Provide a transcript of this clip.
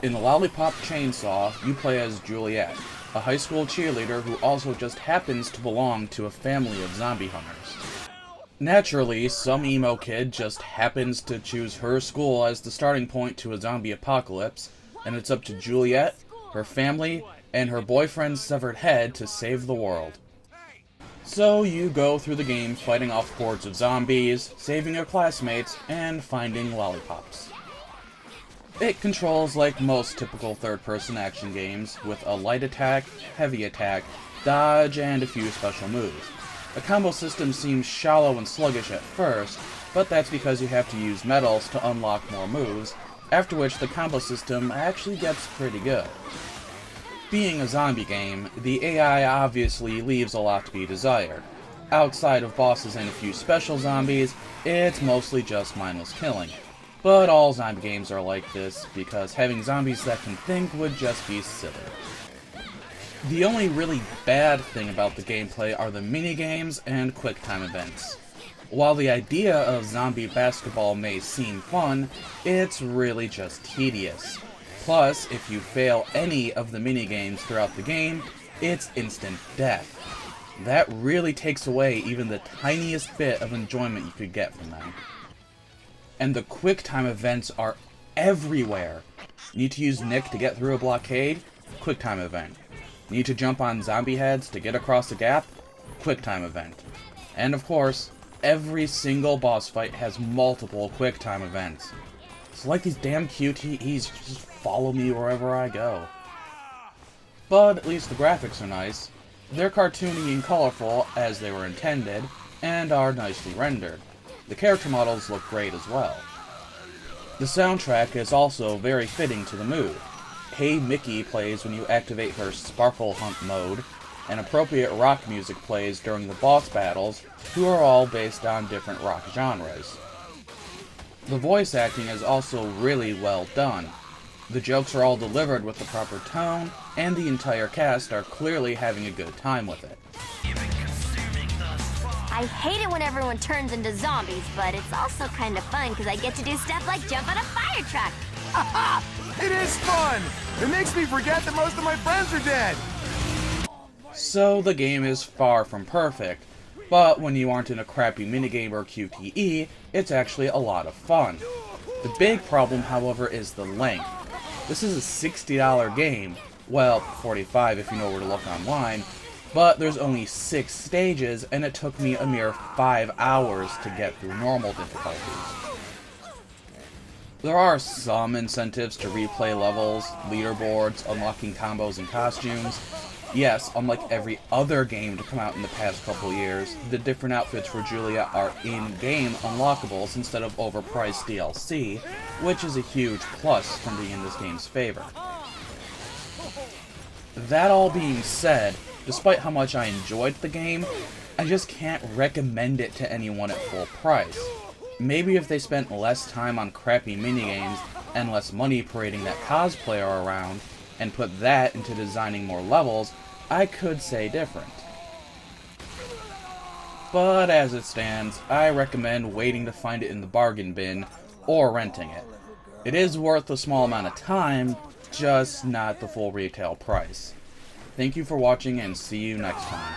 In Lollipop Chainsaw, you play as Juliet, a high school cheerleader who also just happens to belong to a family of zombie hunters. Naturally, some emo kid just happens to choose her school as the starting point to a zombie apocalypse, and it's up to Juliet, her family, and her boyfriend's severed head to save the world. So you go through the game fighting off hordes of zombies, saving your classmates, and finding lollipops. It controls like most typical third-person action games, with a light attack, heavy attack, dodge, and a few special moves. The combo system seems shallow and sluggish at first, but that's because you have to use medals to unlock more moves, after which the combo system actually gets pretty good. Being a zombie game, the AI obviously leaves a lot to be desired. Outside of bosses and a few special zombies, it's mostly just mindless killing. But all zombie games are like this, because having zombies that can think would just be silly. The only really bad thing about the gameplay are the minigames and QuickTime Events. While the idea of zombie basketball may seem fun, it's really just tedious. Plus, if you fail any of the minigames throughout the game, it's instant death. That really takes away even the tiniest bit of enjoyment you could get from them. And the QuickTime Events are everywhere. Need to use Nick to get through a blockade? QuickTime Event. Need to jump on zombie heads to get across the gap? QuickTime Event. And of course, every single boss fight has multiple QuickTime Events. It's like these damn QTEs just follow me wherever I go. But at least the graphics are nice. They're cartoony and colorful as they were intended, and are nicely rendered. The character models look great as well. The soundtrack is also very fitting to the mood. Hey Mickey plays when you activate her Sparkle Hunt mode, and appropriate rock music plays during the boss battles, who are all based on different rock genres. The voice acting is also really well done. The jokes are all delivered with the proper tone, and the entire cast are clearly having a good time with it. I hate it when everyone turns into zombies, but it's also kind of fun because I get to do stuff like jump on a fire truck. Haha! It is fun! It makes me forget that most of my friends are dead! So the game is far from perfect, but when you aren't in a crappy minigame or QTE, it's actually a lot of fun. The big problem, however, is the length. This is a $60 game, well, $45 if you know where to look online, but there's only 6 stages, and it took me a mere 5 hours to get through normal difficulties. There are some incentives to replay levels, leaderboards, unlocking combos and costumes. Yes, unlike every other game to come out in the past couple years, the different outfits for Julia are in-game unlockables instead of overpriced DLC, which is a huge plus from being in this game's favor. That all being said, despite how much I enjoyed the game, I just can't recommend it to anyone at full price. Maybe if they spent less time on crappy minigames and less money parading that cosplayer around, and put that into designing more levels, I could say different. But as it stands, I recommend waiting to find it in the bargain bin, or renting it. It is worth a small amount of time, just not the full retail price. Thank you for watching, and see you next time.